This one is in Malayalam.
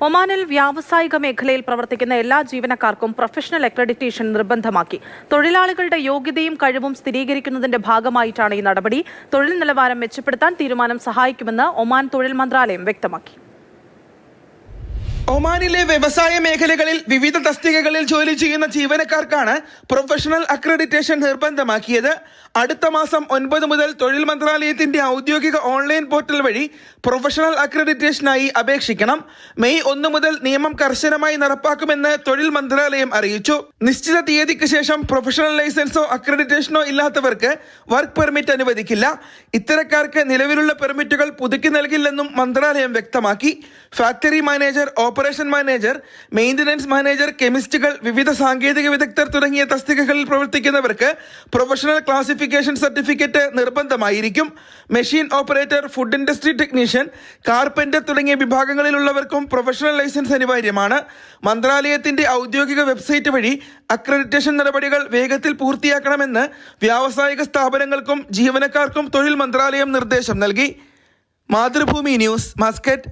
ഒമാനിൽ വ്യാവസായിക മേഖലയിൽ പ്രവർത്തിക്കുന്ന എല്ലാ ജീവനക്കാർക്കും പ്രൊഫഷണൽ അക്രഡിറ്റേഷൻ നിർബന്ധമാക്കി. തൊഴിലാളികളുടെ യോഗ്യതയും കഴിവും സ്ഥിരീകരിക്കുന്നതിന്റെ ഭാഗമായിട്ടാണ് ഈ നടപടി. തൊഴിൽ നിലവാരം മെച്ചപ്പെടുത്താൻ തീരുമാനം സഹായിക്കുമെന്ന് ഒമാൻ തൊഴിൽ മന്ത്രാലയം വ്യക്തമാക്കി. ഒമാനിലെ വ്യവസായ മേഖലകളിൽ വിവിധ തസ്തികകളിൽ ജോലി ചെയ്യുന്ന ജീവനക്കാർക്കാണ് പ്രൊഫഷണൽ അക്രഡിറ്റേഷൻ നിർബന്ധമാക്കിയത്. അടുത്ത മാസം 9 മുതൽ തൊഴിൽ മന്ത്രാലയത്തിന്റെ ഔദ്യോഗിക ഓൺലൈൻ പോർട്ടൽ വഴി പ്രൊഫഷണൽ അക്രഡിറ്റേഷനായി അപേക്ഷിക്കണം. മെയ് 1 മുതൽ നിയമം കർശനമായി നടപ്പാക്കുമെന്ന് തൊഴിൽ മന്ത്രാലയം അറിയിച്ചു. നിശ്ചിത തീയതിക്ക് ശേഷം പ്രൊഫഷണൽ ലൈസൻസോ അക്രഡിറ്റേഷനോ ഇല്ലാത്തവർക്ക് വർക്ക് പെർമിറ്റ് അനുവദിക്കില്ല. ഇത്തരക്കാർക്ക് നിലവിലുള്ള പെർമിറ്റുകൾ പുതുക്കി നൽകില്ലെന്നും മന്ത്രാലയം വ്യക്തമാക്കി. Factory manager, operation manager, maintenance manager, കെമിസ്റ്റുകൾ, വിവിധ സാങ്കേതിക വിദഗ്ധർ തുടങ്ങിയ തസ്തികകളിൽ പ്രവർത്തിക്കുന്നവർക്ക് പ്രൊഫഷണൽ ക്ലാസിഫിക്കേഷൻ സർട്ടിഫിക്കറ്റ് നിർബന്ധമായിരിക്കും. Machine operator, food industry technician, carpenter തുടങ്ങിയ വിഭാഗങ്ങളിലുള്ളവർക്കും പ്രൊഫഷണൽ ലൈസൻസ് അനിവാര്യമാണ്. മന്ത്രാലയത്തിന്റെ ഔദ്യോഗിക വെബ്സൈറ്റ് വഴി അക്രഡിറ്റേഷൻ നടപടികൾ വേഗത്തിൽ പൂർത്തിയാക്കണമെന്ന് വ്യാവസായിക സ്ഥാപനങ്ങൾക്കും ജീവനക്കാർക്കും തൊഴിൽ മന്ത്രാലയം നിർദ്ദേശം നൽകി. Mathrubhumi news, Muscat.